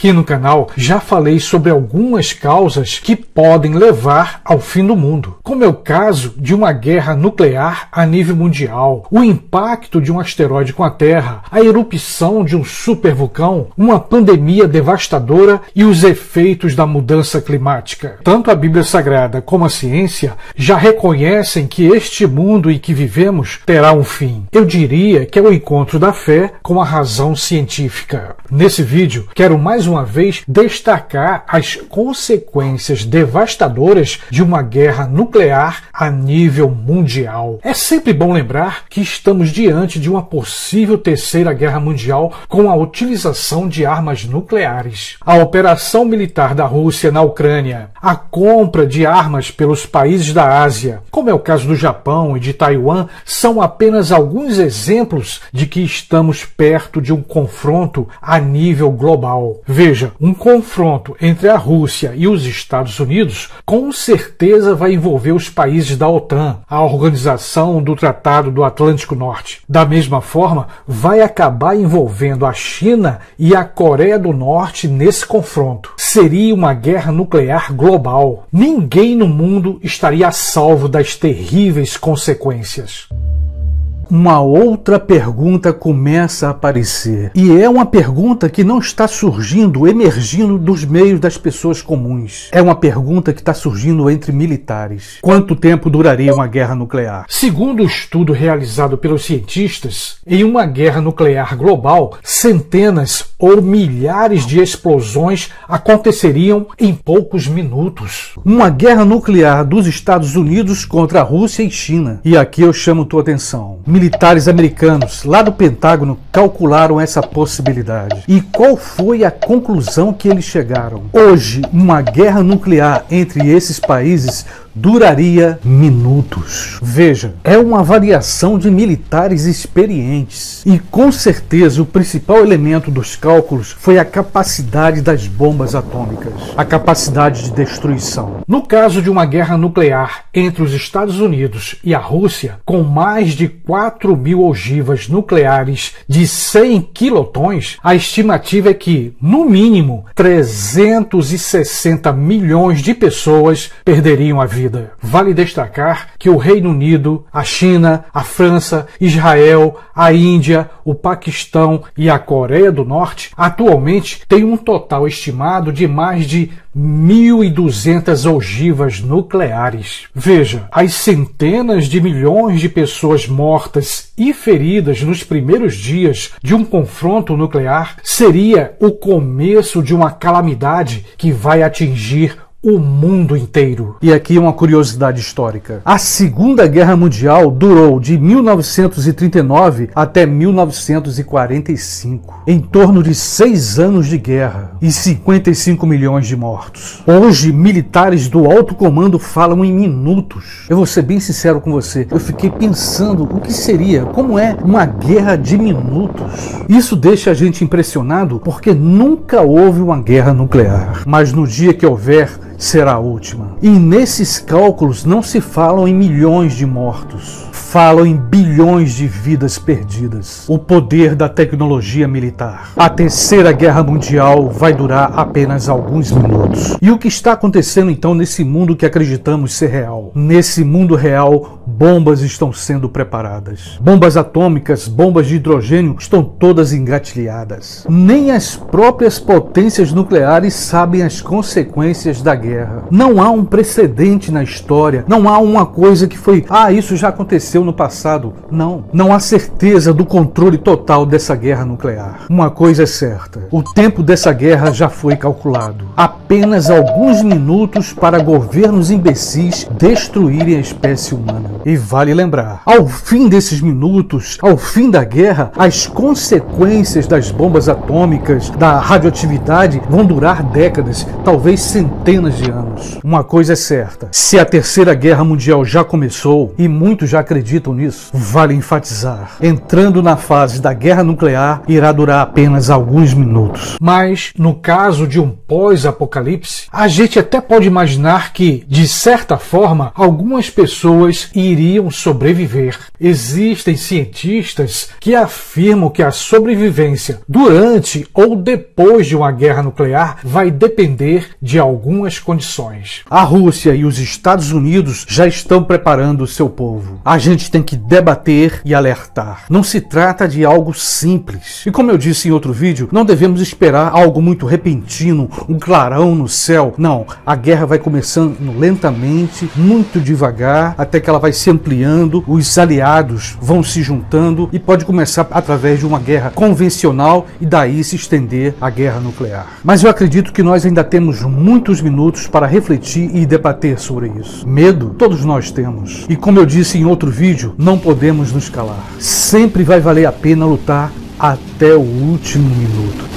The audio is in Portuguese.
Aqui no canal já falei sobre algumas causas que podem levar ao fim do mundo, como é o caso de uma guerra nuclear a nível mundial, o impacto de um asteroide com a Terra, a erupção de um supervulcão, uma pandemia devastadora e os efeitos da mudança climática. Tanto a Bíblia Sagrada como a ciência já reconhecem que este mundo em que vivemos terá um fim. Eu diria que é o encontro da fé com a razão científica. Nesse vídeo, quero mais uma vez destacar as consequências devastadoras de uma guerra nuclear a nível mundial. É sempre bom lembrar que estamos diante de uma possível terceira guerra mundial com a utilização de armas nucleares. A operação militar da Rússia na Ucrânia, a compra de armas pelos países da Ásia, como é o caso do Japão e de Taiwan, são apenas alguns exemplos de que estamos perto de um confronto a nível global. Veja, um confronto entre a Rússia e os Estados Unidos com certeza vai envolver os países da OTAN, a Organização do Tratado do Atlântico Norte. Da mesma forma, vai acabar envolvendo a China e a Coreia do Norte nesse confronto. Seria uma guerra nuclear global. Ninguém no mundo estaria a salvo das terríveis consequências. Uma outra pergunta começa a aparecer. E é uma pergunta que não está surgindo, emergindo dos meios das pessoas comuns. É uma pergunta que está surgindo entre militares. Quanto tempo duraria uma guerra nuclear? Segundo o estudo realizado pelos cientistas, em uma guerra nuclear global, centenas ou milhares de explosões aconteceriam em poucos minutos. Uma guerra nuclear dos Estados Unidos contra a Rússia e China. E aqui eu chamo tua atenção. Militares americanos, lá do Pentágono, calcularam essa possibilidade. E qual foi a conclusão que eles chegaram? Hoje, uma guerra nuclear entre esses países duraria minutos. Veja, é uma variação de militares experientes. E com certeza o principal elemento dos cálculos foi a capacidade das bombas atômicas, a capacidade de destruição. No caso de uma guerra nuclear entre os Estados Unidos e a Rússia, com mais de 4.000 ogivas nucleares de 100 quilotons, a estimativa é que, no mínimo, 360 milhões de pessoas perderiam a vida. Vale destacar que o Reino Unido, a China, a França, Israel, a Índia, o Paquistão e a Coreia do Norte atualmente têm um total estimado de mais de 1.200 ogivas nucleares. Veja, as centenas de milhões de pessoas mortas e feridas nos primeiros dias de um confronto nuclear seria o começo de uma calamidade que vai atingir o mundo inteiro. E aqui uma curiosidade histórica. A Segunda Guerra Mundial durou de 1939 até 1945. Em torno de 6 anos de guerra e 55 milhões de mortos. Hoje, militares do alto comando falam em minutos. Eu vou ser bem sincero com você. Eu fiquei pensando o que seria, como é uma guerra de minutos. Isso deixa a gente impressionado porque nunca houve uma guerra nuclear. Mas no dia que houver, será a última. E nesses cálculos não se falam em milhões de mortos. Falam em bilhões de vidas perdidas. O poder da tecnologia militar. A terceira guerra mundial vai durar apenas alguns minutos. E o que está acontecendo então nesse mundo que acreditamos ser real? Nesse mundo real, bombas estão sendo preparadas. Bombas atômicas, bombas de hidrogênio estão todas engatilhadas. Nem as próprias potências nucleares sabem as consequências da guerra. Não há um precedente na história. Não há uma coisa que foi, isso já aconteceu no passado. Não há certeza do controle total dessa guerra nuclear. Uma coisa é certa, o tempo dessa guerra já foi calculado. Apenas alguns minutos para governos imbecis destruírem a espécie humana. E vale lembrar, ao fim desses minutos, ao fim da guerra, as consequências das bombas atômicas, da radioatividade, vão durar décadas, talvez centenas de anos. Uma coisa é certa, se a terceira guerra mundial já começou, e muitos já acreditam nisso, vale enfatizar, entrando na fase da guerra nuclear, irá durar apenas alguns minutos. Mas, no caso de um pós-apocalipse, a gente até pode imaginar que, de certa forma, algumas pessoas iriam iriam sobreviver. Existem cientistas que afirmam que a sobrevivência durante ou depois de uma guerra nuclear vai depender de algumas condições. A Rússia e os Estados Unidos já estão preparando o seu povo. A gente tem que debater e alertar. Não se trata de algo simples. E como eu disse em outro vídeo, não devemos esperar algo muito repentino, um clarão no céu. Não, a guerra vai começando lentamente, muito devagar, até que ela vai se ampliando, os aliados vão se juntando e pode começar através de uma guerra convencional e daí se estender a guerra nuclear. Mas eu acredito que nós ainda temos muitos minutos para refletir e debater sobre isso. Medo, todos nós temos. E como eu disse em outro vídeo, não podemos nos calar. Sempre vai valer a pena lutar até o último minuto.